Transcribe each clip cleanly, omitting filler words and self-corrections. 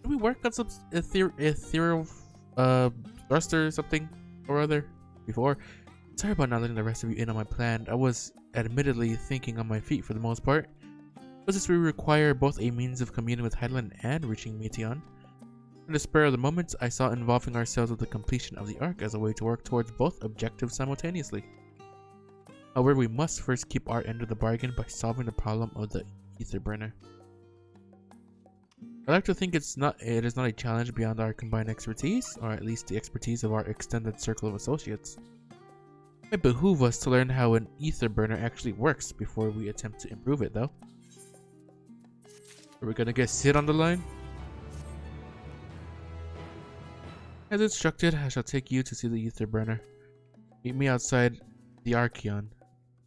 we work on some ethereal thruster or something or other before? Sorry about not letting the rest of you in on my plan. I was admittedly thinking on my feet for the most part. But since we require both a means of communing with Hydaelyn and reaching Meteon, in the spur of the moment, I saw involving ourselves with the completion of the Ark as a way to work towards both objectives simultaneously. However, we must first keep our end of the bargain by solving the problem of the ether burner. I like to think it is not a challenge beyond our combined expertise, or at least the expertise of our extended circle of associates. It behooves us to learn how an ether burner actually works before we attempt to improve it, though. Are we gonna get Sid on the line? As instructed, I shall take you to see the ether burner. Meet me outside the Archeon.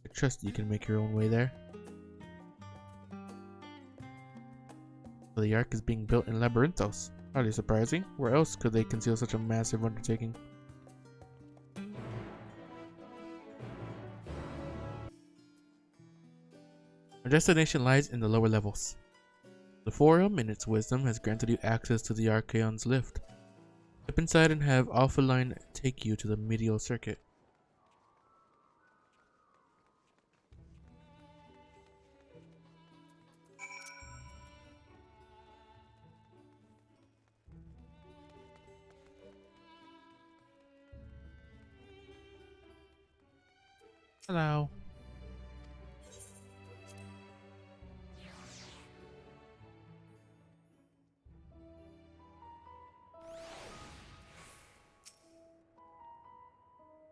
I trust you can make your own way there. So the Ark is being built in Labyrinthos. Hardly surprising. Where else could they conceal such a massive undertaking? Our destination lies in the lower levels. The Forum, in its wisdom, has granted you access to the Archeon's lift. Step inside and have Alpha Line take you to the medial circuit. Hello.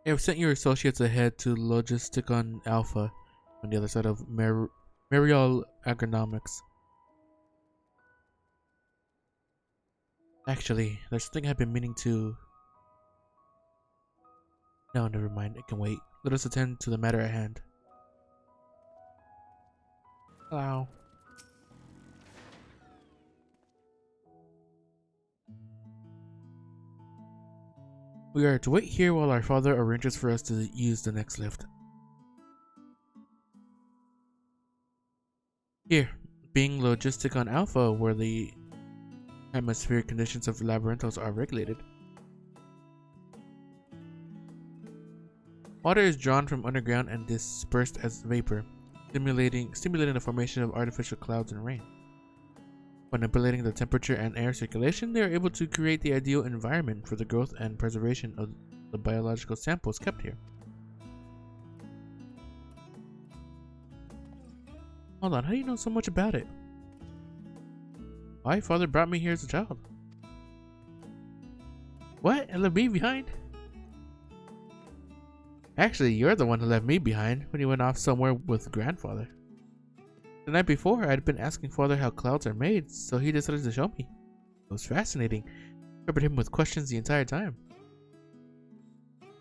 I have sent your associates ahead to Logisticon Alpha on the other side of Mariol Agronomics. Actually, there's something I've been meaning to... No, never mind. It can wait. Let us attend to the matter at hand. Hello. We are to wait here while our father arranges for us to use the next lift. Here, being Logisticon Alpha, where the atmospheric conditions of Labyrinthos are regulated. Water is drawn from underground and dispersed as vapor, stimulating the formation of artificial clouds and rain. By manipulating the temperature and air circulation, they are able to create the ideal environment for the growth and preservation of the biological samples kept here. Hold on, how do you know so much about it? My father brought me here as a child. What? And left me behind? Actually, you're the one who left me behind when you went off somewhere with grandfather. The night before, I'd been asking father how clouds are made, so he decided to show me. It was fascinating. I peppered him with questions the entire time.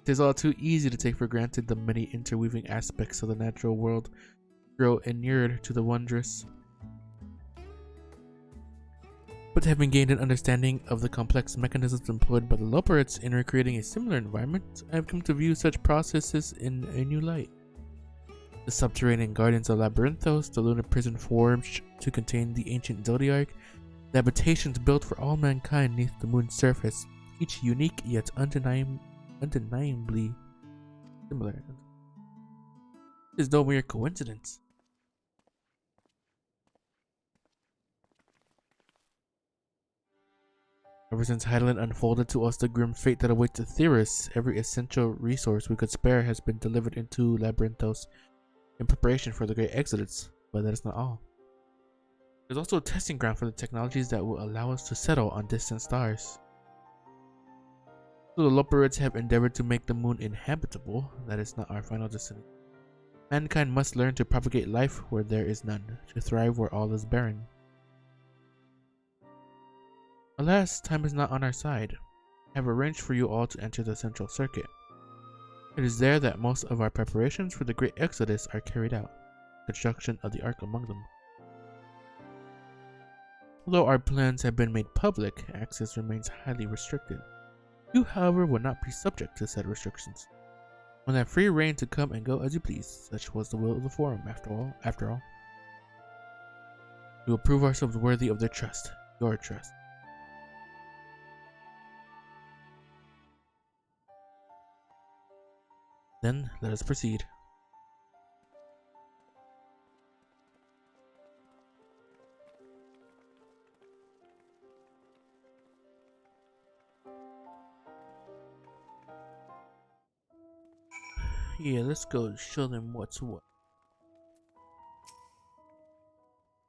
It is all too easy to take for granted the many interweaving aspects of the natural world grow inured to the wondrous. But having gained an understanding of the complex mechanisms employed by the Loperites in recreating a similar environment, I have come to view such processes in a new light. The subterranean gardens of Labyrinthos, the lunar prison forged to contain the ancient Zodiac, the habitations built for all mankind beneath the moon's surface, each unique yet undeniably similar. It is no mere coincidence. Ever since Hydaelyn unfolded to us the grim fate that awaits the theorists, every essential resource we could spare has been delivered into Labyrinthos in preparation for the Great Exodus, but that is not all. There's also a testing ground for the technologies that will allow us to settle on distant stars. Though the Loperites have endeavored to make the moon inhabitable, that is not our final destination. Mankind must learn to propagate life where there is none, to thrive where all is barren. Alas, time is not on our side. I have arranged for you all to enter the central circuit. It is there that most of our preparations for the Great Exodus are carried out, construction of the Ark among them. Although our plans have been made public, access remains highly restricted. You, however, will not be subject to said restrictions. When have free reign to come and go as you please, such was the will of the Forum, after all. We will prove ourselves worthy of their trust, your trust. Then let us proceed. Yeah, let's go show them what's what.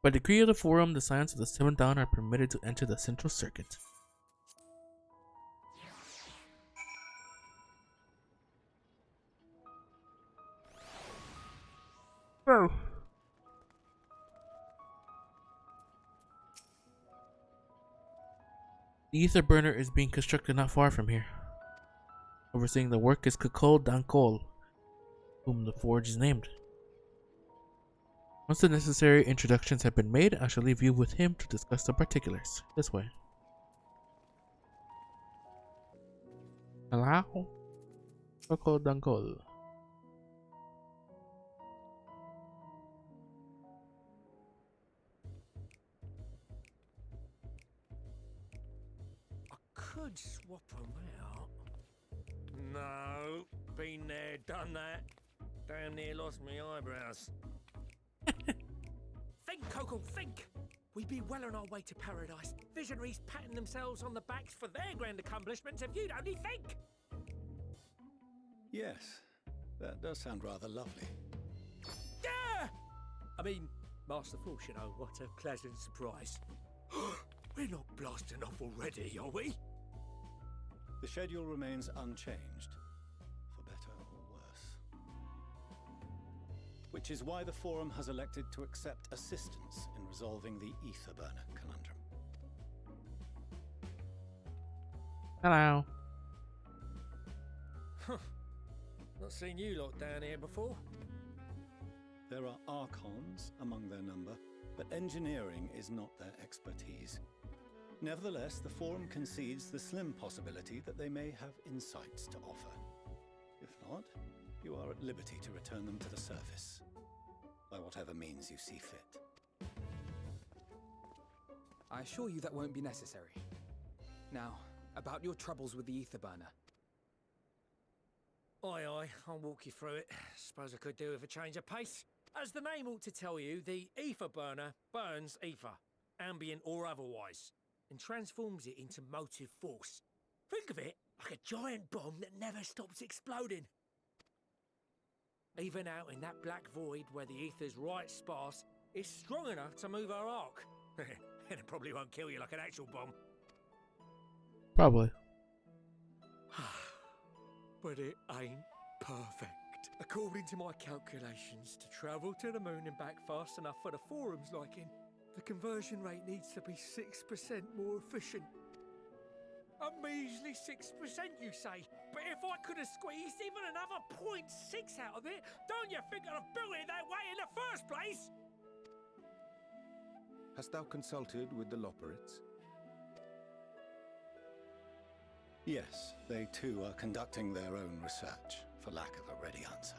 By decree of the Forum, the Scions of the Seventh Dawn are permitted to enter the Central Circuit. Oh. The ether burner is being constructed not far from here. Overseeing the work is Kakol Dankol, whom the forge is named. Once the necessary introductions have been made, I shall leave you with him to discuss the particulars. This way. Hello? Kakol Dankol. Could swap them out. No, been there, done that. Damn near lost my eyebrows. Think, Coco, think! We'd be well on our way to paradise. Visionaries patting themselves on the backs for their grand accomplishments if you'd only think! Yes, that does sound rather lovely. Yeah! I mean, Master Force, you know, what a pleasant surprise. We're not blasting off already, are we? The schedule remains unchanged, for better or worse. Which is why the Forum has elected to accept assistance in resolving the ether burner conundrum. Hello. Not seen you lot down here before. There are archons among their number, but engineering is not their expertise. Nevertheless, the Forum concedes the slim possibility that they may have insights to offer. If not, you are at liberty to return them to the surface, by whatever means you see fit. I assure you that won't be necessary. Now, about your troubles with the ether burner. Aye, aye, I'll walk you through it. Suppose I could do with a change of pace. As the name ought to tell you, the ether burner burns ether, ambient or otherwise, and transforms it into motive force. Think of it like a giant bomb that never stops exploding. Even out in that black void where the ether's right sparse, it's strong enough to move our arc. And it probably won't kill you like an actual bomb. Probably. But it ain't perfect. According to my calculations, to travel to the moon and back fast enough for the Forum's liking, the conversion rate needs to be 6% more efficient. A measly 6%, you say? But if I could have squeezed even another 0.6 out of it, don't you think I'd have built it that way in the first place? Hast thou consulted with the Loporits? Yes, they too are conducting their own research, for lack of a ready answer.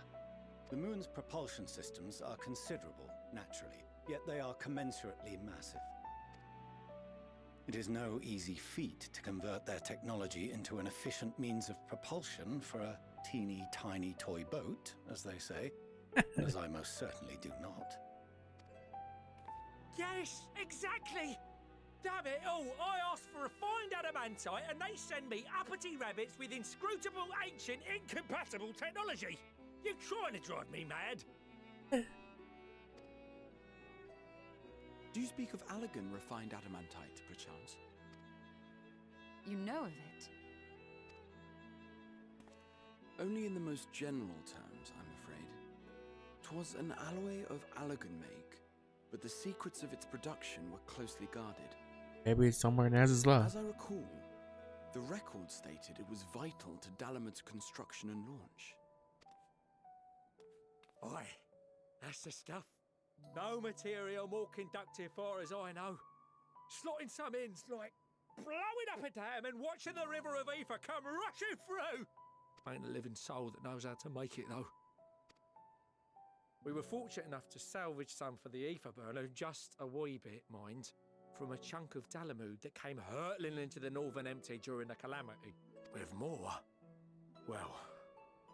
The moon's propulsion systems are considerable, naturally, yet they are commensurately massive. It is no easy feat to convert their technology into an efficient means of propulsion for a teeny tiny toy boat, as they say, and as I most certainly do not. Yes, exactly! Damn it all, I asked for refined adamantite and they send me uppity rabbits with inscrutable, ancient, incompatible technology! You're trying to drive me mad! Do you speak of Allegan refined adamantite, perchance? You know of it? Only in the most general terms, I'm afraid. 'Twas an alloy of Allegan make, but the secrets of its production were closely guarded. Maybe it's somewhere in Az's law. As I recall, the record stated it was vital to Dalamud's construction and launch. Aye, that's the stuff. No material more conductive far as I know. Slotting some in's like blowing up a dam and watching the river of ether come rushing through. Ain't a living soul that knows how to make it though. We were fortunate enough to salvage some for the ether burner, just a wee bit, mind, from a chunk of Dalamud that came hurtling into the northern empty during the calamity. With more, well,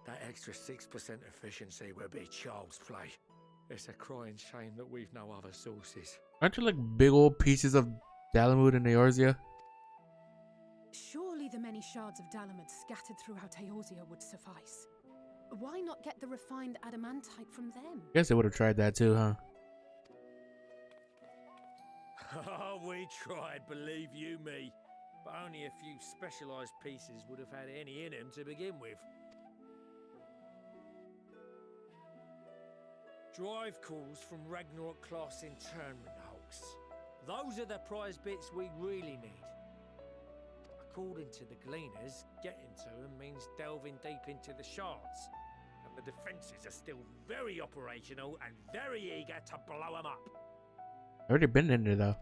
That extra 6% efficiency would be child's play. It's a crying shame that we've no other sources. Aren't there like big old pieces of Dalamud and Eorzea? Surely the many shards of Dalamud scattered throughout Eorzea would suffice. Why not get the refined adamantite from them? Guess they would have tried that too, huh? Oh, we tried, believe you me. But only a few specialised pieces would have had any in them to begin with. Drive calls from Ragnarok class internment hulks. Those are the prize bits we really need. According to the Gleaners, getting to them means delving deep into the shards. And the defences are still very operational and very eager to blow them up. I've already been in there though.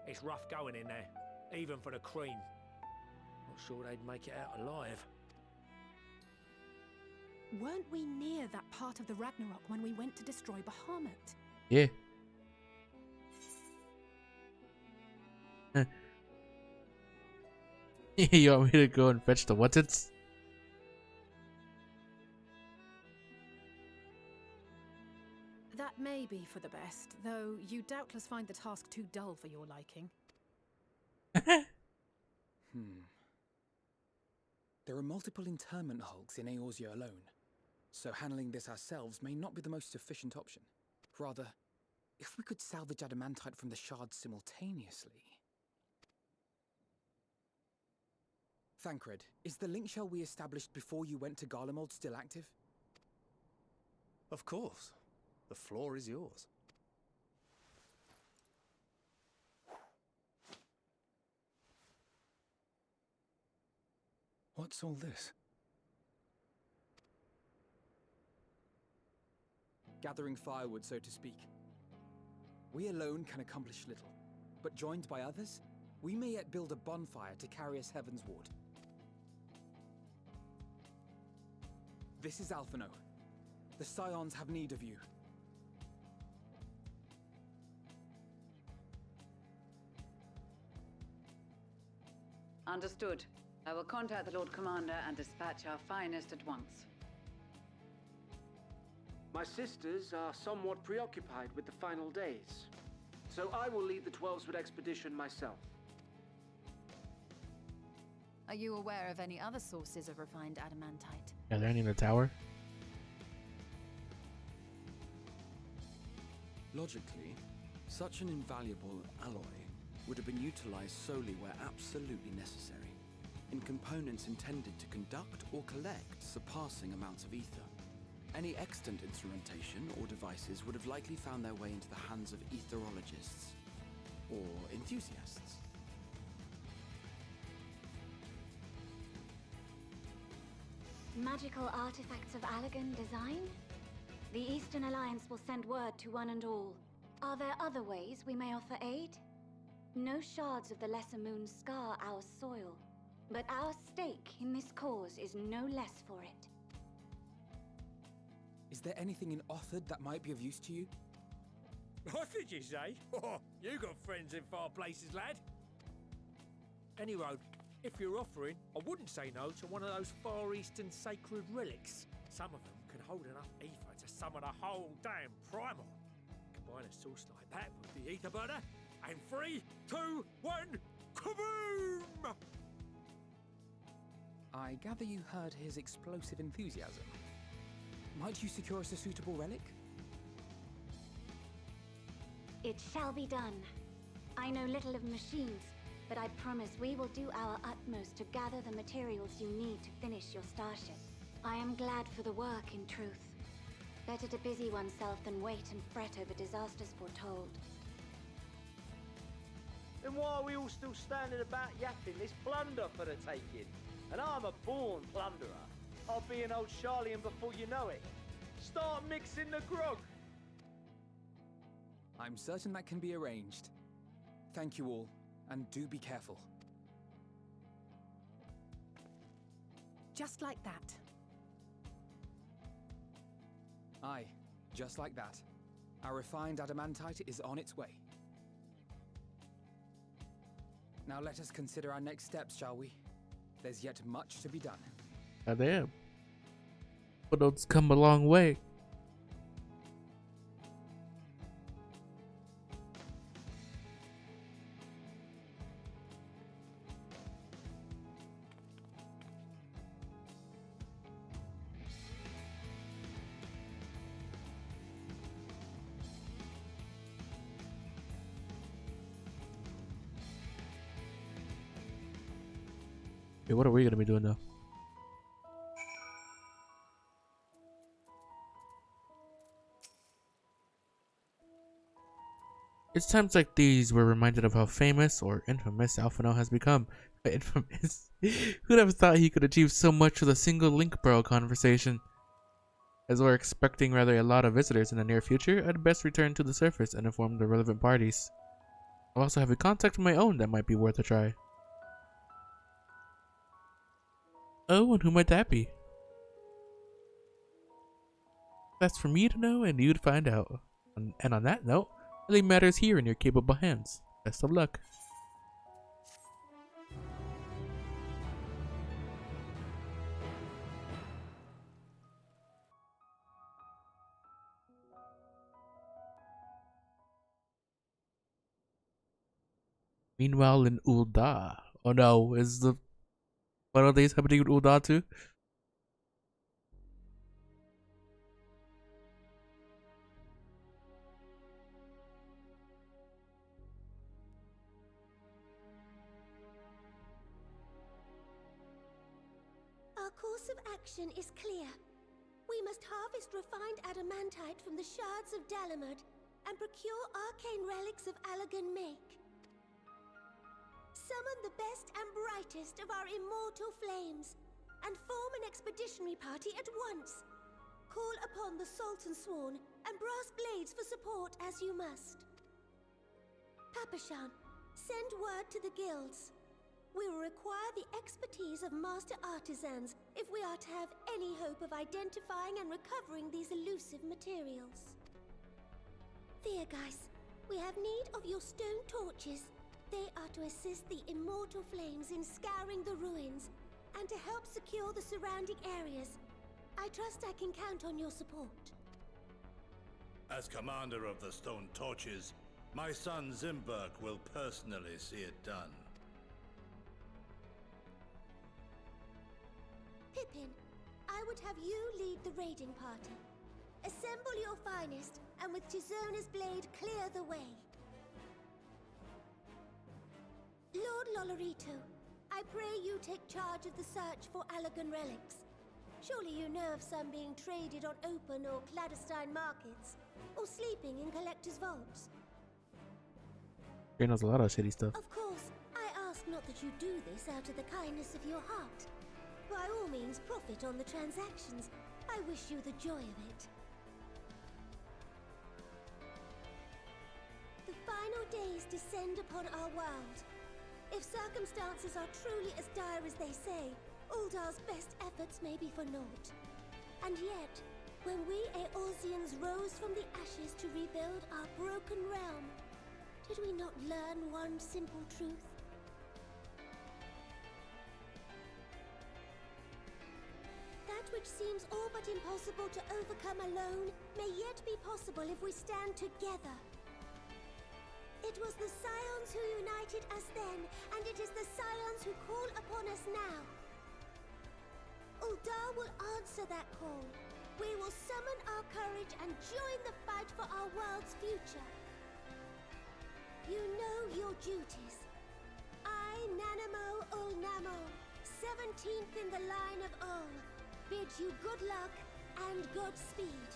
It's rough going in there, even for the cream. Not sure they'd make it out alive. Weren't we near that part of the Ragnarok when we went to destroy Bahamut? Yeah. You want me to go and fetch the what's-its? That may be for the best, though you doubtless find the task too dull for your liking. There are multiple internment hulks in Eorzea alone, so handling this ourselves may not be the most efficient option. Rather, if we could salvage adamantite from the shards simultaneously... Thancred, is the link shell we established before you went to Garlemald still active? Of course. The floor is yours. What's all this? Gathering firewood, so to speak. We alone can accomplish little, but joined by others, we may yet build a bonfire to carry us heavensward. This is Alphino. The Scions have need of you. Understood. I will contact the Lord Commander and dispatch our finest at once. My sisters are somewhat preoccupied with the final days, so I will lead the 12-Sword expedition myself. Are you aware of any other sources of refined adamantite? Are there any in the tower? Logically, such an invaluable alloy would have been utilized solely where absolutely necessary, in components intended to conduct or collect surpassing amounts of ether. Any extant instrumentation or devices would have likely found their way into the hands of etherologists or enthusiasts. Magical artifacts of Allagan design? The Eastern Alliance will send word to one and all. Are there other ways we may offer aid? No shards of the Lesser Moon scar our soil, but our stake in this cause is no less for it. Is there anything in Othard that might be of use to you? What did you say? Oh, you got friends in far places, lad. Any road, if you're offering, I wouldn't say no to one of those Far Eastern sacred relics. Some of them can hold enough ether to summon a whole damn primal. Combine a source like that with the ether burner, and 3, 2, 1, kaboom! I gather you heard his explosive enthusiasm. Might you secure us a suitable relic? It shall be done. I know little of machines, but I promise we will do our utmost to gather the materials you need to finish your starship. I am glad for the work, in truth. Better to busy oneself than wait and fret over disasters foretold. Then why are we all still standing about yapping this plunder for the taking? And I'm a born plunderer. I'll be an old Charlian before you know it. Start mixing the grog. I'm certain that can be arranged. Thank you all, and do be careful. Just like that. Aye, just like that. Our refined adamantite is on its way. Now let us consider our next steps, shall we? There's yet much to be done. God damn. Footnotes come a long way. Okay, what are we gonna be doing now? It's times like these we're reminded of how famous or infamous Alphinaud has become. Infamous? Who'd have thought he could achieve so much with a single link bro conversation? As we're expecting rather a lot of visitors in the near future, I'd best return to the surface and inform the relevant parties. I also have a contact of my own that might be worth a try. Oh, and who might that be? That's for me to know and you to find out. And on that note, I leave matters here in your capable hands. Best of luck. Meanwhile in Ul'dah. Oh no, is the final days happening in Ul'dah too? Our course of action is clear. We must harvest refined adamantite from the shards of Dalamud and procure arcane relics of Allagan make. Summon the best and brightest of our immortal flames and form an expeditionary party at once. Call upon the Sultan Sworn and Brass Blades for support as you must. Papashan, send word to the guilds. We will require the expertise of master artisans if we are to have any hope of identifying and recovering these elusive materials. Thiergeist, we have need of your stone torches. They are to assist the immortal flames in scouring the ruins and to help secure the surrounding areas. I trust I can count on your support. As commander of the stone torches, my son Zimberg will personally see it done. Pippin, I would have you lead the raiding party. Assemble your finest, and with Chizona's blade clear the way. Lord Lolorito, I pray you take charge of the search for Allagan relics. Surely you know of some being traded on open or clandestine markets, or sleeping in collectors' vaults. He knows a lot of shitty stuff. Of course, I ask not that you do this out of the kindness of your heart. By all means, profit on the transactions. I wish you the joy of it. The final days descend upon our world. If circumstances are truly as dire as they say, Ul'dah's best efforts may be for naught. And yet, when we Eorzeans rose from the ashes to rebuild our broken realm, did we not learn one simple truth? That which seems all but impossible to overcome alone may yet be possible if we stand together. It was the Scions who united us then, and it is the Scions who call upon us now. Ul'dah will answer that call. We will summon our courage and join the fight for our world's future. You know your duties. I, Nanamo Ul'Namo, 17th in the line of Ul, bid you good luck and Godspeed.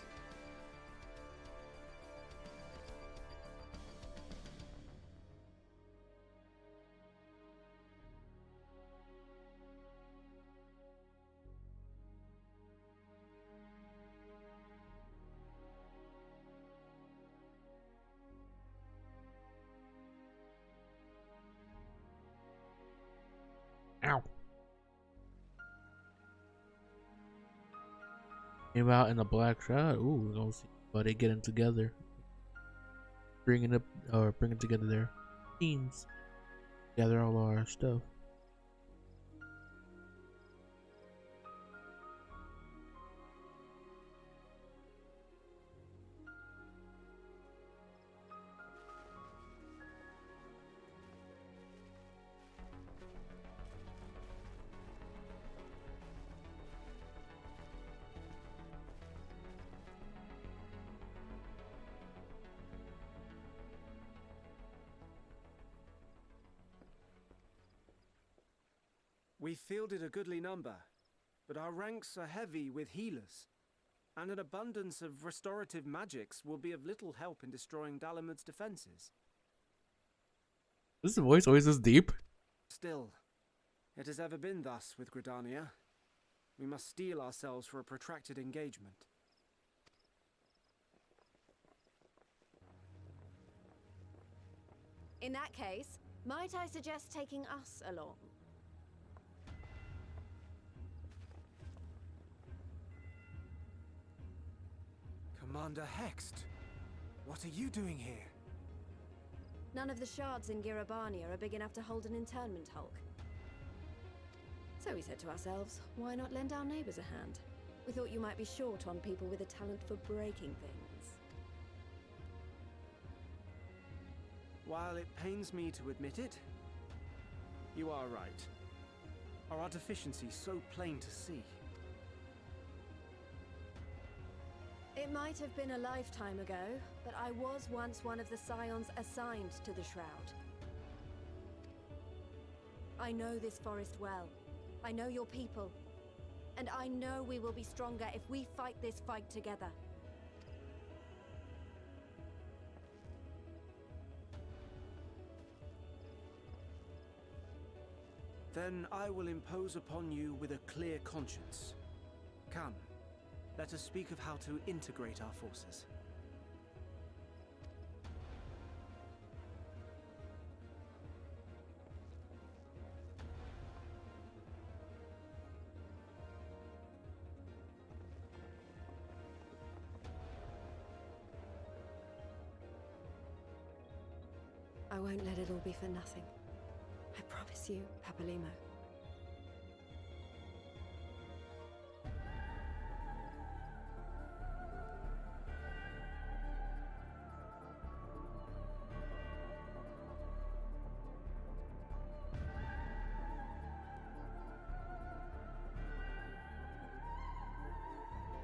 Ow. Meanwhile, in the black shot, ooh, we'll see how they getting together, bringing together their teams, gather all our stuff. We fielded a goodly number, but our ranks are heavy with healers, and an abundance of restorative magics will be of little help in destroying Dalamud's defenses. This voice always this deep. Still, it has ever been thus with Gridania. We must steel ourselves for a protracted engagement. In that case, might I suggest taking us along? Commander Hext, what are you doing here? None of the shards in Girabania are big enough to hold an internment hulk. So we said to ourselves, why not lend our neighbors a hand? We thought you might be short on people with a talent for breaking things. While it pains me to admit it, you are right. Our deficiency so plain to see. It might have been a lifetime ago, but I was once one of the scions assigned to the Shroud. I know this forest well. I know your people. And I know we will be stronger if we fight this fight together. Then I will impose upon you with a clear conscience. Come, let us speak of how to integrate our forces. I won't let it all be for nothing. I promise you, Papalimo.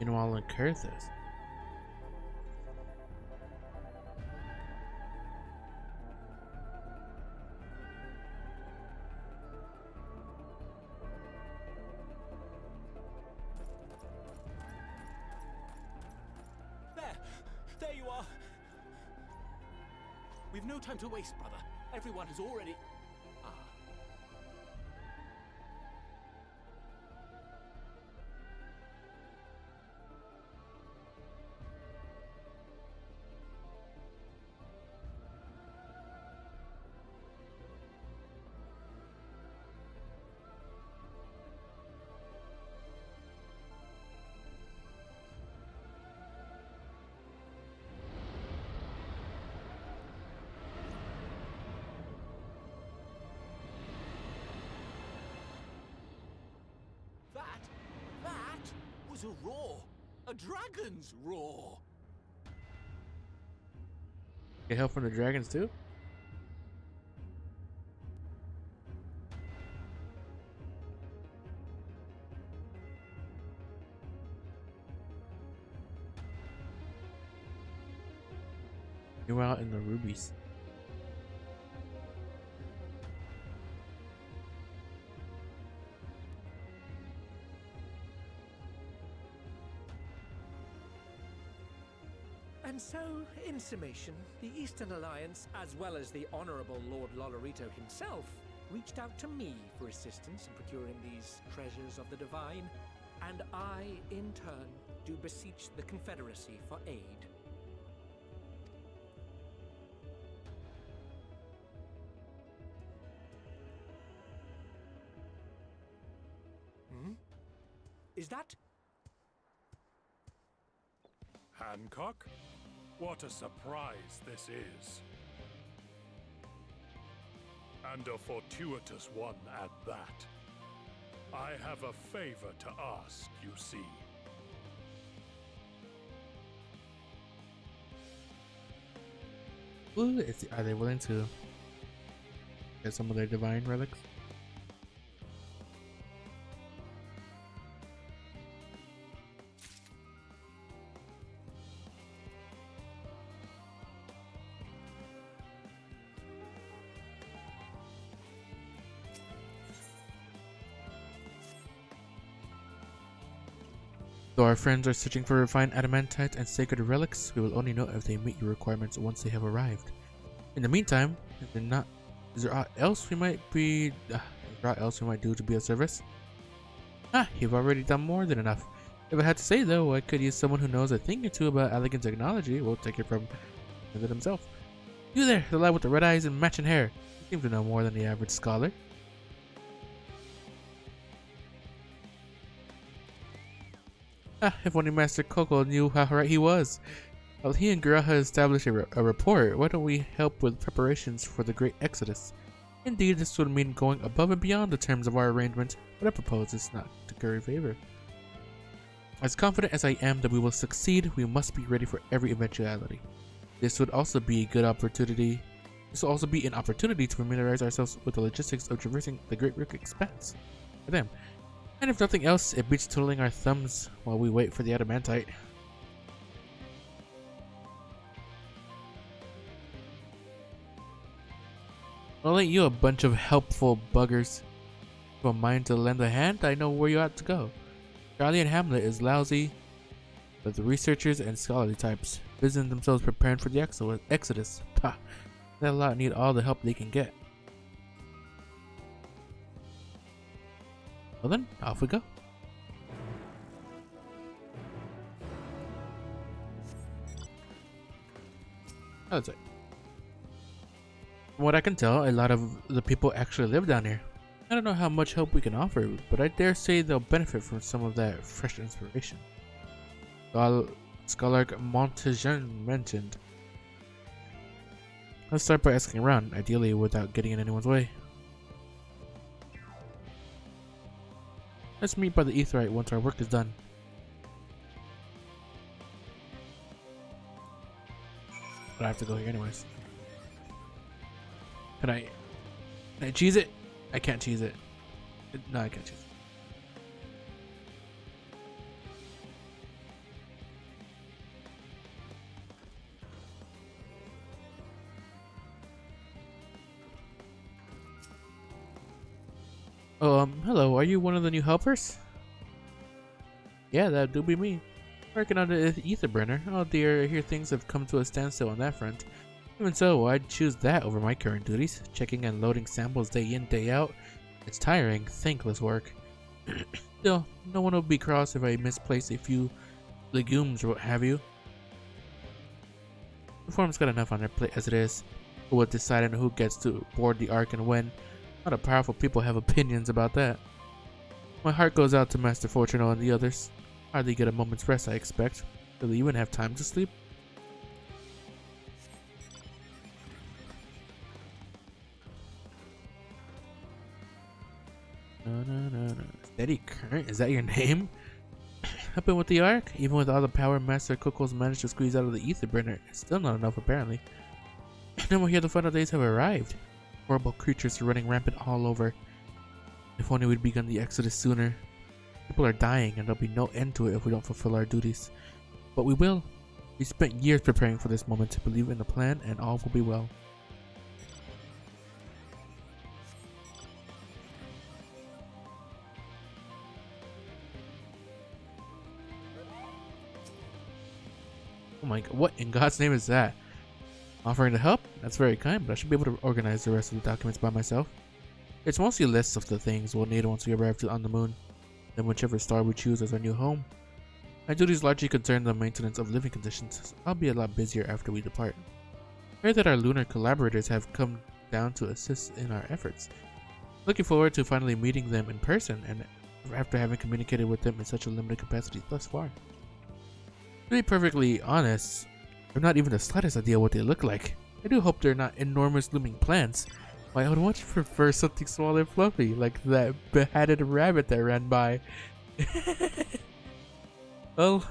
Meanwhile, in Kurthus. There you are! We've no time to waste, brother. Everyone has already... That was a roar! A dragon's roar! Get help from the dragons too? You're out in the rubies. And so, in summation, the Eastern Alliance, as well as the Honourable Lord Lolorito himself, reached out to me for assistance in procuring these treasures of the divine, and I, in turn, do beseech the Confederacy for aid. Is that... Hancock? What a surprise this is. And a fortuitous one at that. I have a favor to ask, you see. Ooh, are they willing to get some of their divine relics? Though our friends are searching for refined adamantite and sacred relics, we will only know if they meet your requirements once they have arrived. In the meantime, is there aught else we might do to be of service? You've already done more than enough. If I had to say though, I could use someone who knows a thing or two about elegant technology. We'll take it from himself. You there, the lad with the red eyes and matching hair. You seem to know more than the average scholar. If only Master Coco knew how right he was. While he and Garaha established a rapport, why don't we help with preparations for the Great Exodus? Indeed, this would mean going above and beyond the terms of our arrangement, but I propose is not to curry favor. As confident as I am that we will succeed, we must be ready for every eventuality. This would also be a good opportunity. This will also be an opportunity to familiarize ourselves with the logistics of traversing the Great Rick Expanse. For them. And if nothing else, it beats twiddling our thumbs while we wait for the adamantite. Well, ain't you a bunch of helpful buggers? If you have a mind to lend a hand, I know where you ought to go. Charlie and Hamlet is lousy, but the researchers and scholarly types busying themselves preparing for the Exodus. Pah, that lot need all the help they can get. Well then, off we go. Oh, that's it. From what I can tell, a lot of the people actually live down here. I don't know how much help we can offer, but I dare say they'll benefit from some of that fresh inspiration. Scholar Montejean mentioned. Let's start by asking around, ideally without getting in anyone's way. Let's meet by the Aetheryte once our work is done. But I have to go here anyways. Can I cheese it? I can't cheese it. No, I can't cheese it. Oh, hello. Are you one of the new helpers? Yeah, that do be me. Working on the ether burner. Oh dear, I hear things have come to a standstill on that front. Even so, I'd choose that over my current duties. Checking and loading samples day in, day out. It's tiring, thankless work. Still, no one will be cross if I misplace a few legumes or what have you. The Form's got enough on their plate as it is. Who will decide on who gets to board the Ark and when? A lot of powerful people have opinions about that. My heart goes out to Master Fortuno and the others. Hardly get a moment's rest, I expect. Will you even have time to sleep? No. Steady Current? Is that your name? Helping with the Ark? Even with all the power Master Coco's managed to squeeze out of the ether burner, it's still not enough apparently. Then we'll hear the final days have arrived. Horrible creatures are running rampant all over. If only we'd begun the Exodus sooner. People are dying and there'll be no end to it if we don't fulfill our duties. But we will. We spent years preparing for this moment to believe in the plan and all will be well. Oh my god, what in God's name is that? Offering to help? That's very kind, but I should be able to organize the rest of the documents by myself. It's mostly lists of the things we'll need once we arrive on the moon, then whichever star we choose as our new home. My duties largely concern the maintenance of living conditions, so I'll be a lot busier after we depart. I heard that our lunar collaborators have come down to assist in our efforts. Looking forward to finally meeting them in person, and after having communicated with them in such a limited capacity thus far. To be perfectly honest, I have not even the slightest idea what they look like. I do hope they're not enormous looming plants. Why, I would much prefer something small and fluffy, like that beheaded rabbit that ran by. Well,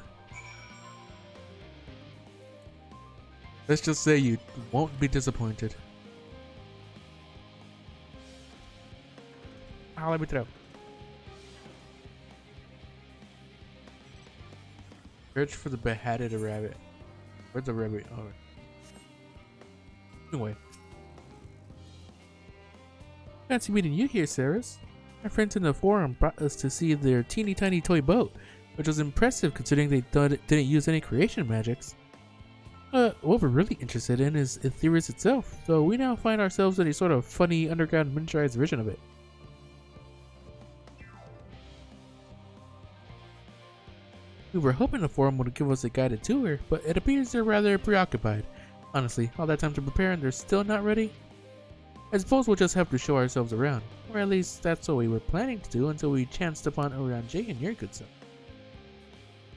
let's just say you won't be disappointed. Let me throw. Search for the beheaded rabbit. Where's the rabbit? Oh. Anyway. Fancy meeting you here, Saris. My friends in the forum brought us to see their teeny tiny toy boat. which was impressive considering they didn't use any creation magics. What we're really interested in is Etheirys itself, so we now find ourselves in a sort of funny underground miniaturized version of it. We were hoping the forum would give us a guided tour, but it appears they're rather preoccupied. Honestly, all that time to prepare and they're still not ready? I suppose we'll just have to show ourselves around, or at least that's what we were planning to do until we chanced upon Orion and your good self.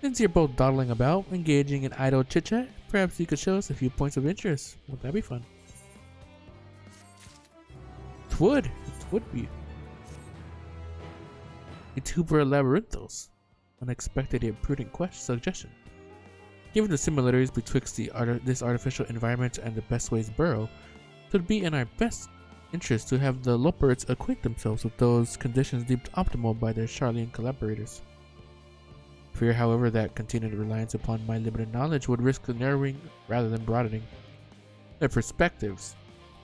Since you're both dawdling about, engaging in idle chit-chat, perhaps you could show us a few points of interest. Wouldn't that be fun? It would be. A tuber labyrinthos. Unexpected yet prudent suggestion. Given the similarities betwixt this artificial environment and the Bestways burrow, it would be in our best interest to have the Loporits acquaint themselves with those conditions deemed optimal by their Charlian collaborators. Fear, however, that continued reliance upon my limited knowledge would risk narrowing rather than broadening their perspectives.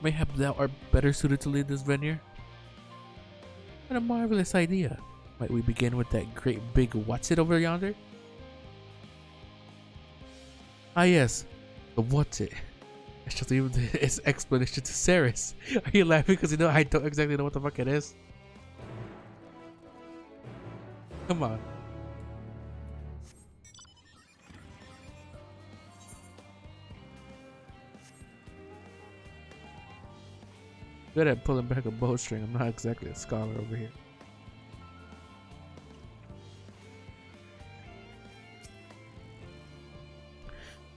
Mayhap thou art better suited to lead this venture? What a marvelous idea! Might we begin with that great big what's-it over yonder? Ah yes, the what's-it. I shall leave its explanation to Ceres. Are you laughing because you know I don't exactly know what the fuck it is? Come on. Good at pulling back a bowstring. I'm not exactly a scholar over here.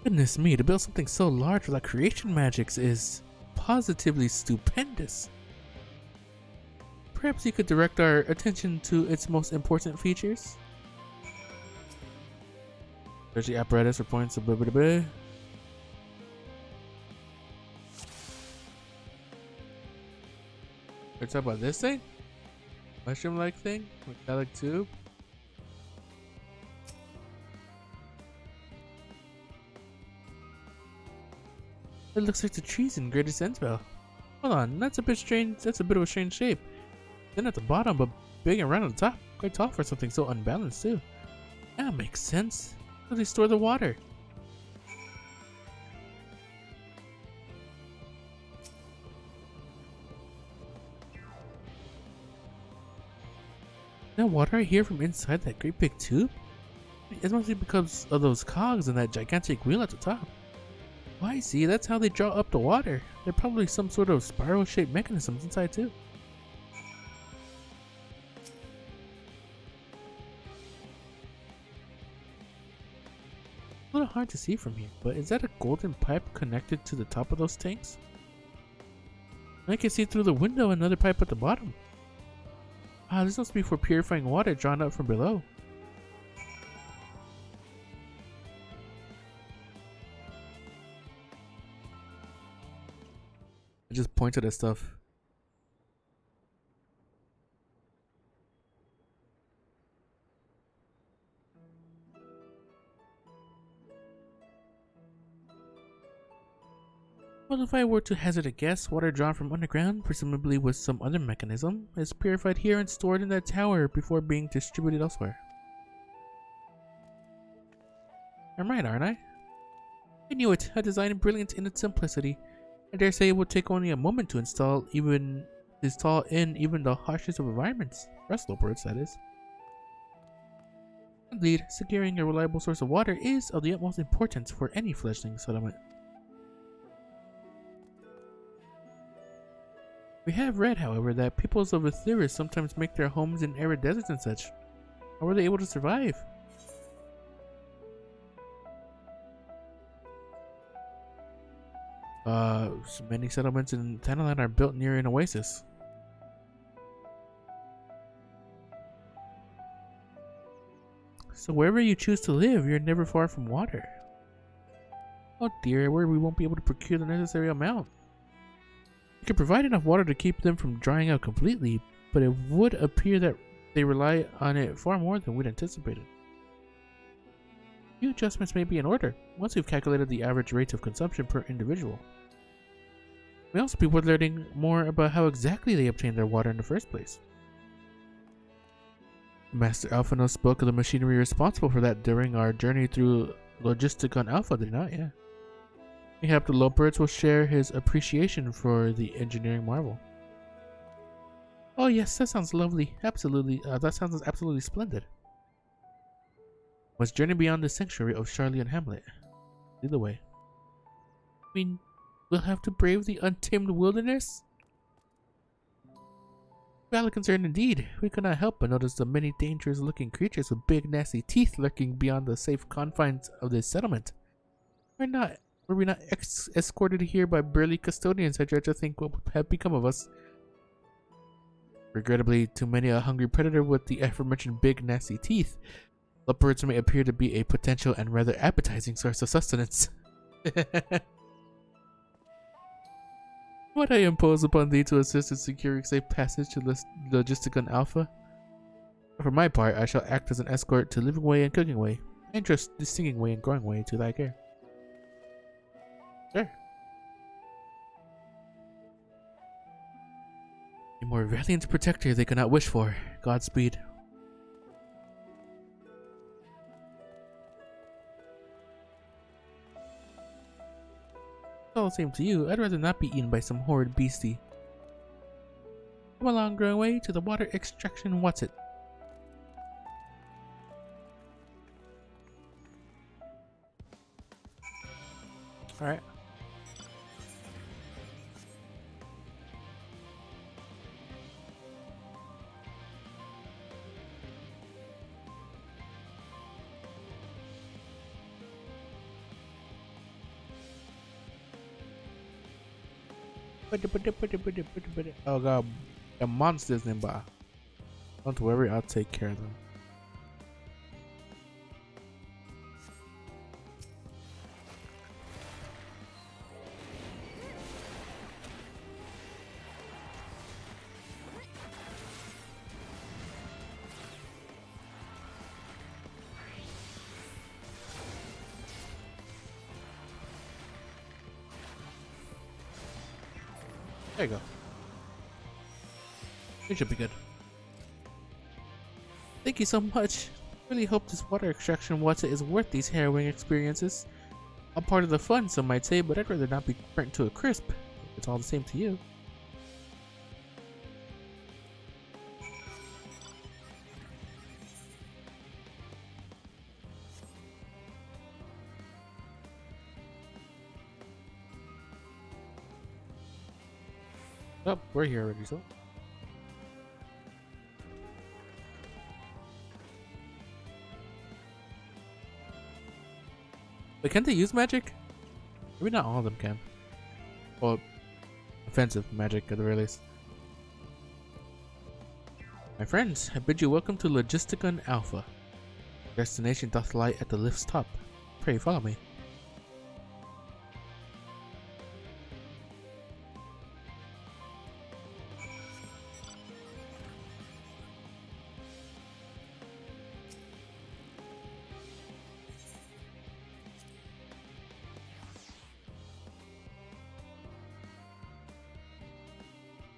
Goodness me, to build something so large without creation magics is positively stupendous. Perhaps you could direct our attention to its most important features? There's the apparatus for points of blah blah blah. Let's talk about this thing? Mushroom-like thing? Metallic tube? It looks like the trees in Greater Sensville. Hold on, that's a bit strange. That's a bit of a strange shape. Then at the bottom, but big and round on the top. Quite tall for something so unbalanced too. That makes sense. How do they store the water? That water I hear from inside that great big tube? It must be because of those cogs and that gigantic wheel at the top. Oh, I see. That's how they draw up the water. There are probably some sort of spiral-shaped mechanisms inside too. A little hard to see from here, but is that a golden pipe connected to the top of those tanks? I can see through the window another pipe at the bottom. Ah, this must be for purifying water drawn up from below. I just pointed at stuff. Well, if I were to hazard a guess, water drawn from underground, presumably with some other mechanism, is purified here and stored in that tower before being distributed elsewhere. I'm right, aren't I? I knew it. A design brilliant in its simplicity. I dare say it would take only a moment to install in even the harshest of environments. Rest Loporits, that is. Indeed, securing a reliable source of water is of the utmost importance for any fledgling settlement. We have read, however, that peoples of Etheirys sometimes make their homes in arid deserts and such. How were they able to survive? Many settlements in Tanalan are built near an oasis. So wherever you choose to live, you're never far from water. Oh dear, where we won't be able to procure the necessary amount. You can provide enough water to keep them from drying out completely, but it would appear that they rely on it far more than we'd anticipated. Few adjustments may be in order, once we've calculated the average rates of consumption per individual. It may also be worth learning more about how exactly they obtain their water in the first place. Master Alphino spoke of the machinery responsible for that during our journey through Logisticon Alpha, did he not? Yeah. Mayhap the Loperts will share his appreciation for the engineering marvel. Oh yes, that sounds lovely. Absolutely, that sounds absolutely splendid. Must journey beyond the sanctuary of Charlie and Hamlet. Lead the way. I mean, we'll have to brave the untamed wilderness? Valid concern indeed. We could not help but notice the many dangerous looking creatures with big nasty teeth lurking beyond the safe confines of this settlement. Were we not escorted here by burly custodians? I dread to think what would have become of us. Regrettably, to many a hungry predator with the aforementioned big nasty teeth, leopards may appear to be a potential and rather appetizing source of sustenance. Might I impose upon thee to assist in securing safe passage to Logisticon Alpha? For my part, I shall act as an escort to living way and cooking way, and just the singing way and growing way to thy care. Sure. A more valiant protector they could not wish for. Godspeed. All the same to you, I'd rather not be eaten by some horrid beastie. Come along, growing way to the water extraction. What's it? All right. Oh god, the monsters nearby. Don't worry, I'll take care of them. There you go. It should be good. Thank you so much. Really hope this water extraction water is worth these harrowing experiences. I'm part of the fun, some might say, but I'd rather not be burnt to a crisp. It's all the same to you. Oh, we're here already, so. But can't they use magic? Maybe not all of them can. Well, offensive magic at the very least. My friends, I bid you welcome to Logisticon Alpha. Destination doth lie at the lift's top. Pray follow me.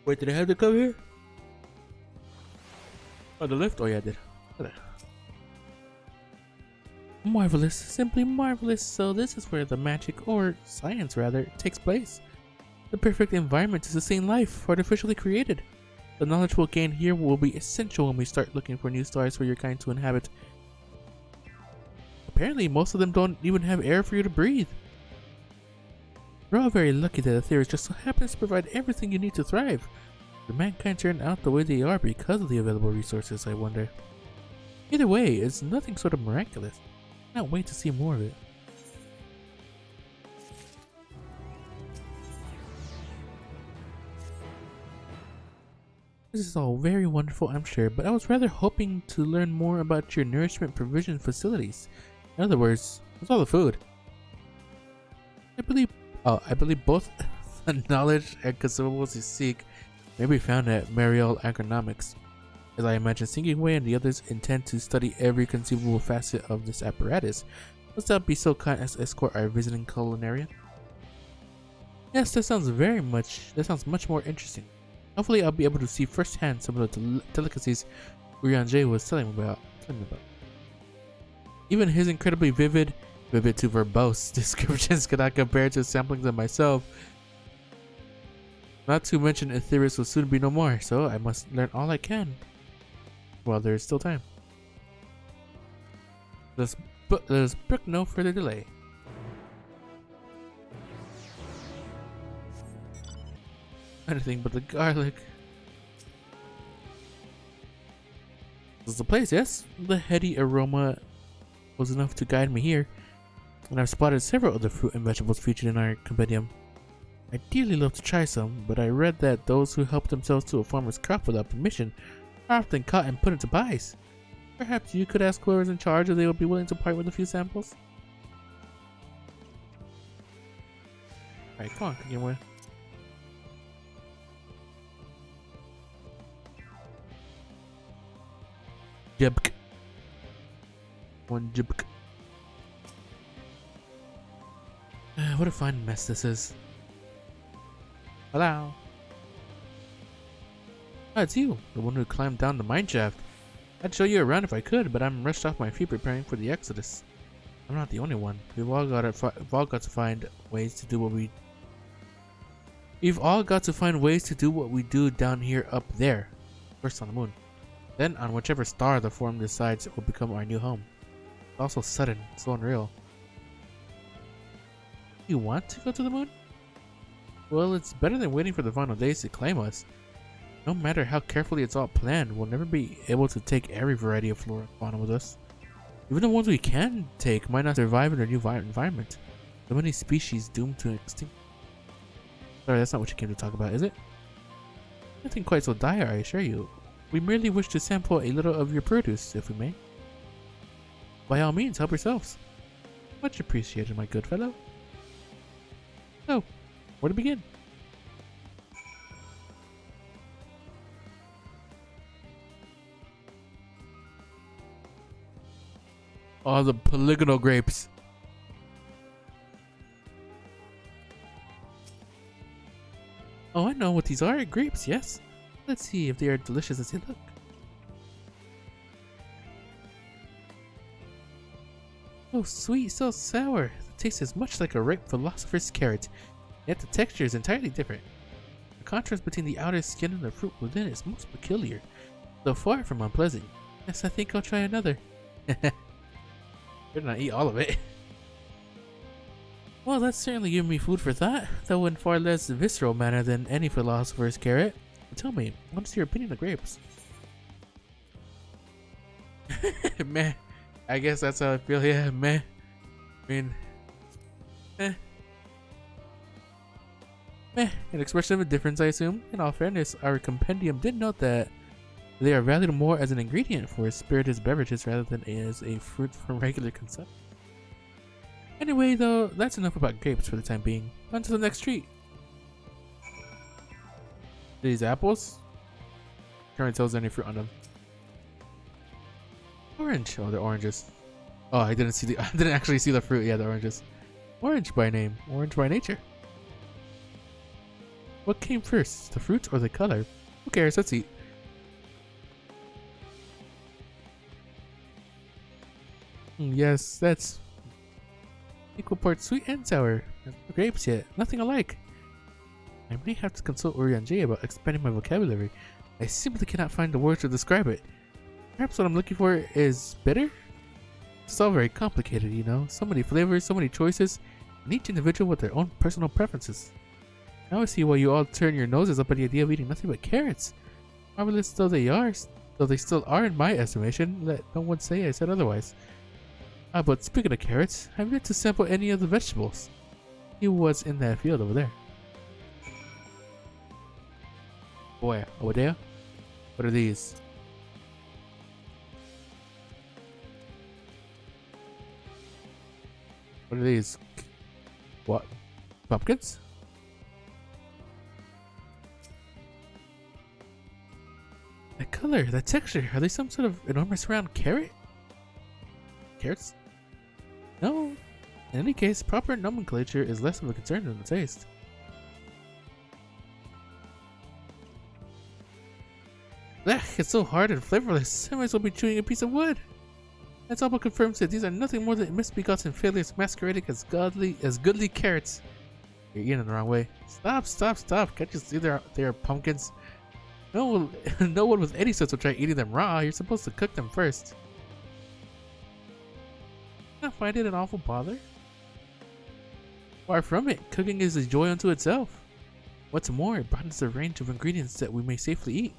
Wait, did I have to come here? Oh, the lift? Oh yeah, I did. Marvelous, simply marvelous. So this is where the magic, or science rather, takes place. The perfect environment to sustain life, artificially created. The knowledge we'll gain here will be essential when we start looking for new stars for your kind to inhabit. Apparently, most of them don't even have air for you to breathe. We're all very lucky that Aetherius just so happens to provide everything you need to thrive. Did mankind turn out the way they are because of the available resources, I wonder? Either way, it's nothing sort of miraculous. I can't wait to see more of it. This is all very wonderful, I'm sure, but I was rather hoping to learn more about your nourishment provision facilities. In other words, what's all the food? I believe both the knowledge and consumables you seek may be found at Mariel Agronomics. As I imagine Singing Way and the others intend to study every conceivable facet of this apparatus, must thou be so kind as to escort our visiting culinarian? Yes, that sounds much more interesting. Hopefully I'll be able to see firsthand some of the delicacies Urianger was telling me about. Even his incredibly vivid to verbose descriptions cannot compare to samplings of myself. Not to mention Aetherius will soon be no more, so I must learn all I can while there is still time. Let us brook no further delay. Anything but the garlic. This is the place, yes? The heady aroma was enough to guide me here, and I've spotted several other fruit and vegetables featured in our compendium. I'd dearly love to try some, but I read that those who help themselves to a farmer's crop without permission are often caught and put into pies. Perhaps you could ask whoever's in charge if they would be willing to part with a few samples? Alright, come on, continue away. Jibk. One jibk. What a fine mess this is. Hello. Oh, it's you, the one who climbed down the mine shaft. I'd show you around if I could, but I'm rushed off my feet preparing for the Exodus. I'm not the only one. We've all got to find ways to do what we. We've all got to find ways to do what we do down here, up there. First on the moon, then on whichever star the Forum decides will become our new home. It's also sudden, so unreal. You want to go to the moon? Well, it's better than waiting for the final days to claim us. No matter how carefully it's all planned, we'll never be able to take every variety of flora and fauna with us. Even the ones we can take might not survive in their new environment. So many species doomed to extinction. Sorry, that's not what you came to talk about, is it? Nothing quite so dire, I assure you. We merely wish to sample a little of your produce, if we may. By all means, help yourselves. Much appreciated, my good fellow. So, where to begin? Oh, the polygonal grapes. Oh, I know what these are. Grapes, yes. Let's see if they are delicious as they look. Oh, sweet, so sour. The taste is much like a ripe philosopher's carrot, yet the texture is entirely different. The contrast between the outer skin and the fruit within is most peculiar, though far from unpleasant. Yes, I think I'll try another. Better not eat all of it. Well, that's certainly given me food for thought, though in far less visceral manner than any philosopher's carrot. But tell me, what's your opinion of grapes? Meh. I guess that's how I feel, yeah, meh. I mean, meh. An expression of indifference, I assume. In all fairness, our compendium did note that they are valued more as an ingredient for spirituous beverages rather than as a fruit for regular consumption. Anyway, though, that's enough about grapes for the time being. On to the next treat. These apples? Can't tell there's any fruit on them. Orange. Oh, they're oranges. Oh, I didn't see I didn't actually see the fruit. Yeah, the oranges. Orange by name. Orange by nature. What came first, the fruit or the color? Who cares? Let's eat. Yes, that's equal parts sweet and sour. Grapes yet. Nothing alike. I may have to consult Urianger about expanding my vocabulary. I simply cannot find the words to describe it. Perhaps what I'm looking for is bitter? It's all very complicated, you know. So many flavors, so many choices, and each individual with their own personal preferences. Now I see why you all turn your noses up at the idea of eating nothing but carrots. Marvelous though they still are in my estimation, let no one say I said otherwise. But speaking of carrots, I've yet to sample any of the vegetables. He was in that field over there. Boy, over there? What are these? What are these? What? Pumpkins? That color, that texture, are they some sort of enormous round carrot? Carrots? No. In any case, proper nomenclature is less of a concern than the taste. Ugh, it's so hard and flavorless. I might as well be chewing a piece of wood. That's all but confirms that these are nothing more than misbegotten failures masquerading as goodly carrots. You're eating it the wrong way. Stop. Can't you see they're pumpkins? No one with any sense will try eating them raw. You're supposed to cook them first. I find it an awful bother. Far from it. Cooking is a joy unto itself. What's more, it broadens the range of ingredients that we may safely eat.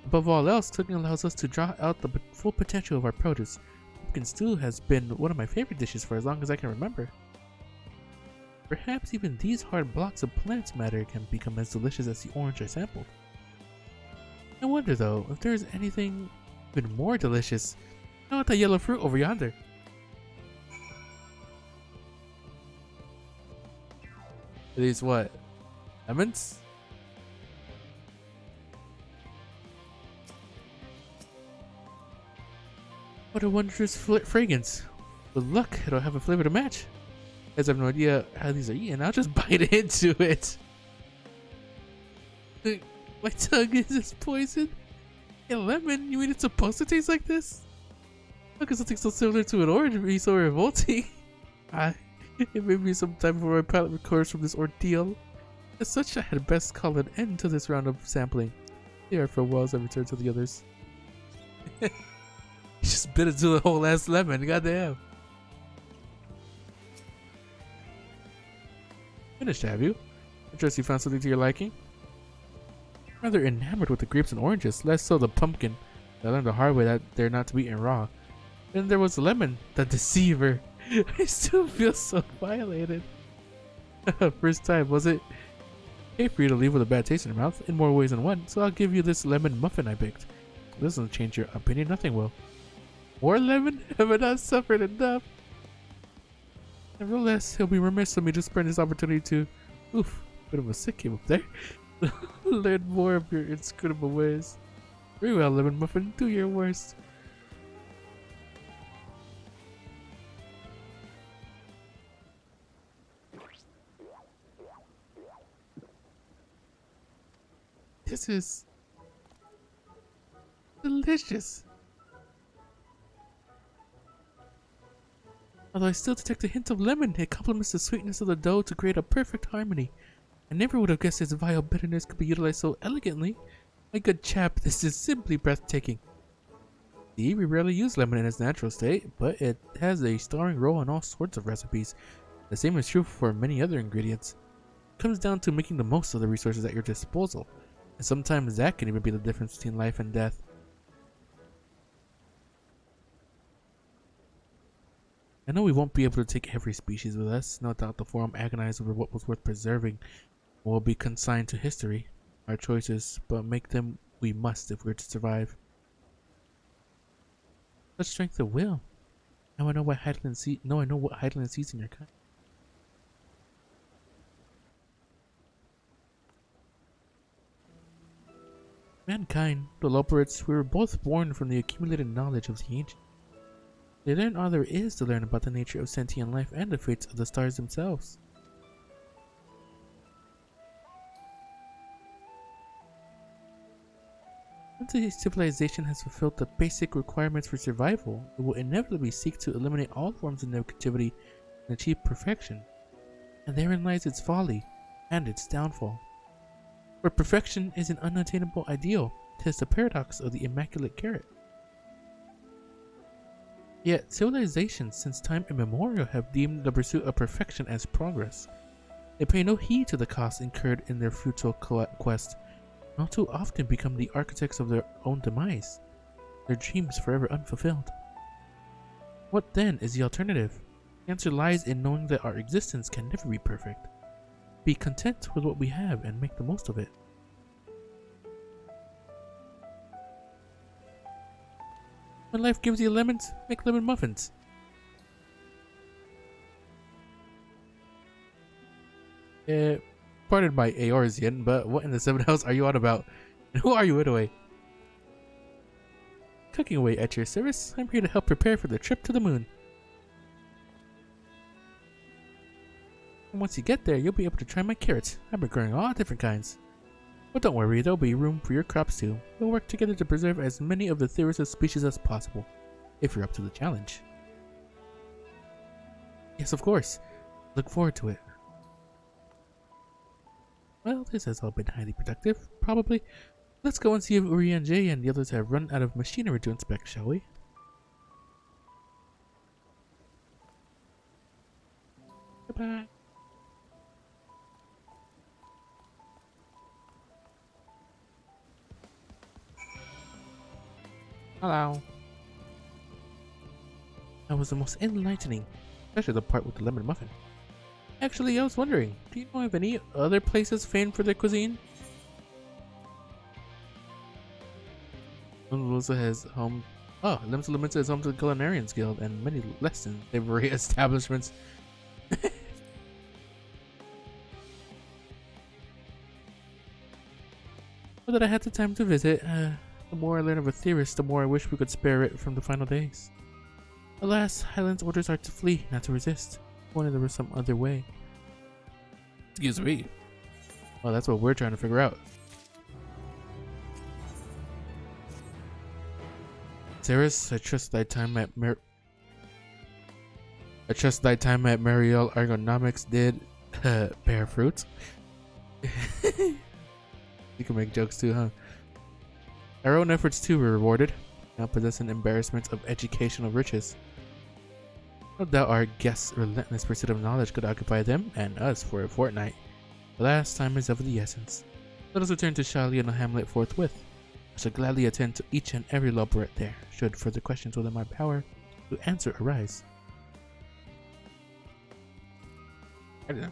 Above all else, cooking allows us to draw out the full potential of our produce. Pumpkin stew has been one of my favorite dishes for as long as I can remember. Perhaps even these hard blocks of plant matter can become as delicious as the orange I sampled. I wonder though, if there is anything even more delicious. How about that yellow fruit over yonder? Are these what? Lemons? What a wondrous fragrance. With luck, it'll have a flavor to match. As I have no idea how these are eaten, I'll just bite into it. My tongue is just poisoned. A lemon? You mean it's supposed to taste like this? How could something so similar to an orange be so revolting? It may be some time before my palate recovers from this ordeal. As such, I had best call an end to this round of sampling. Here for a while as I return to the others. You just bit into the whole ass lemon, goddamn. Finished, have you? I trust you found something to your liking. Rather enamored with the grapes and oranges, less so the pumpkin. I learned the hard way that they're not to be eaten raw. Then there was the lemon, the deceiver. I still feel so violated. First time, was it? Hey, for you to leave with a bad taste in your mouth, in more ways than one, so I'll give you this lemon muffin I baked. If this doesn't change your opinion, nothing will. More lemon? Have I not suffered enough? Nevertheless, he'll be remiss of me to spurn this opportunity to, bit of a sick came up there, learn more of your inscrutable ways. Very well, lemon muffin, do your worst. This is delicious. Although I still detect a hint of lemon, it complements the sweetness of the dough to create a perfect harmony. I never would have guessed its vile bitterness could be utilized so elegantly. My good chap, this is simply breathtaking. See, we rarely use lemon in its natural state, but it has a starring role in all sorts of recipes. The same is true for many other ingredients. It comes down to making the most of the resources at your disposal. And sometimes that can even be the difference between life and death. I know we won't be able to take every species with us. No doubt the forum agonized over what was worth preserving will be consigned to history. Our choices, but make them we must if we're to survive. Such strength of will. Now I know what Highland sees in your kind. Mankind, the Loperites, we were both born from the accumulated knowledge of the ancients. They learn all there is to learn about the nature of sentient life and the fates of the stars themselves. Once a civilization has fulfilled the basic requirements for survival, it will inevitably seek to eliminate all forms of negativity and achieve perfection. And therein lies its folly and its downfall. For perfection is an unattainable ideal. 'Tis the paradox of the immaculate carrot. Yet civilizations since time immemorial have deemed the pursuit of perfection as progress. They pay no heed to the costs incurred in their futile quest, and all too often become the architects of their own demise, their dreams forever unfulfilled. What then is the alternative? The answer lies in knowing that our existence can never be perfect. Be content with what we have and make the most of it. When life gives you lemons, make lemon muffins. Pardon my Eorzean, but what in the seven hells are you on about? And who are you anyway? Cooking away at your service. I'm here to help prepare for the trip to the moon. And once you get there, you'll be able to try my carrots. I've been growing all different kinds. But don't worry, there'll be room for your crops too. We'll work together to preserve as many of the Theris' species as possible, if you're up to the challenge. Yes, of course. Look forward to it. Well, this has all been highly productive, probably. Let's go and see if Uri and Jay and the others have run out of machinery to inspect, shall we? Goodbye. Hello. That was the most enlightening, especially the part with the lemon muffin. Actually, I was wondering, do you know of any other places famed for their cuisine? Limsa has home. Oh, Limsa is home to the Culinarians Guild and many less than savory establishments. But that I had the time to visit. The more I learn of a Theris, the more I wish we could spare it from the final days. Alas, Highland's orders are to flee, not to resist. If only there was some other way. Excuse me. Well, that's what we're trying to figure out. Ceres, I trust thy time at Mariel Ergonomics did bear fruit. You can make jokes too, huh? Our own efforts too were rewarded, now possessing embarrassments of educational riches. No doubt our guests' relentless pursuit of knowledge could occupy them and us for a fortnight. The last time is of the essence. Let us return to Shali and the hamlet forthwith. I shall gladly attend to each and every laborer there, should further questions within my power to answer arise. I don't know.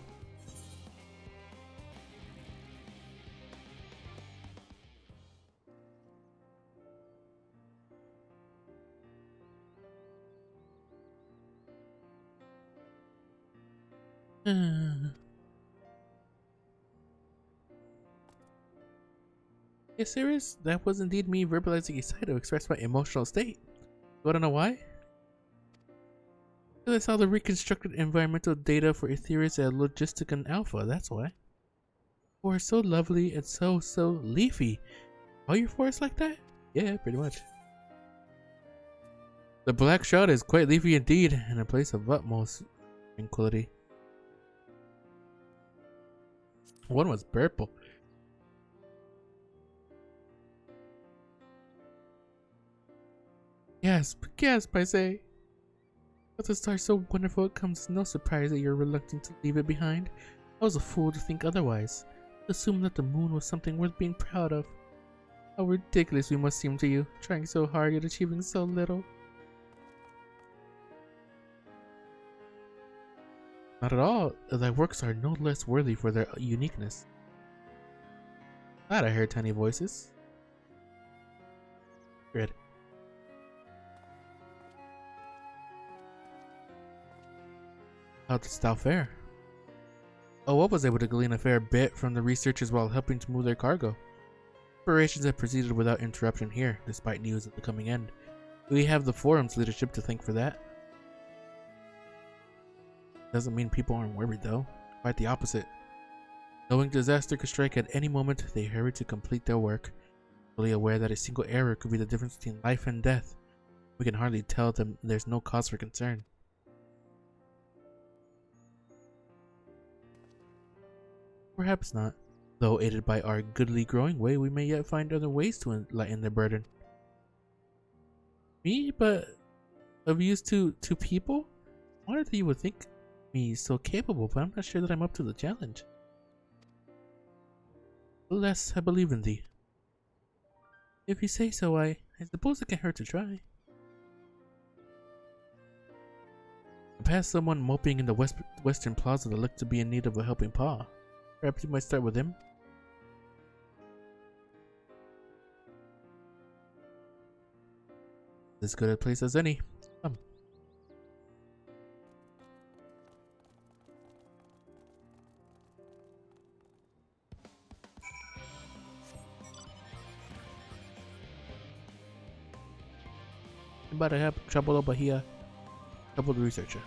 Yes, serious? That was indeed me verbalizing a side to express my emotional state. You wanna know why? Because I saw the reconstructed environmental data for Aetherius at Logisticon Alpha, that's why. We're so lovely and so leafy. Are your forests like that? Yeah, pretty much. The Black Shroud is quite leafy indeed, and a place of utmost tranquility. One was purple. Gasp, I say. But the star so wonderful, it comes as no surprise that you're reluctant to leave it behind. I was a fool to think otherwise. To assume that the moon was something worth being proud of. How ridiculous we must seem to you, trying so hard yet achieving so little. Not at all. Thy works are no less worthy for their uniqueness. Glad I heard tiny voices. Good. How didst thou fare? Oh, I was able to glean a fair bit from the researchers while helping to move their cargo. Operations have proceeded without interruption here, despite news of the coming end. We have the forum's leadership to thank for that. Doesn't mean people aren't worried though. Quite the opposite. Knowing disaster could strike at any moment, they hurry to complete their work, fully aware that a single error could be the difference between life and death. We can hardly tell them there's no cause for concern. Perhaps not. Though aided by our goodly growing way, we may yet find other ways to lighten their burden. Me? But of use to people? I wonder that you would think me so capable, but I'm not sure that I'm up to the challenge. Alas, I believe in thee. If you say so, I suppose it can't hurt to try. I passed someone moping in the western plaza that looked to be in need of a helping paw. Perhaps you might start with him? As good a place as any. Come. About to have trouble over here. Trouble the researcher.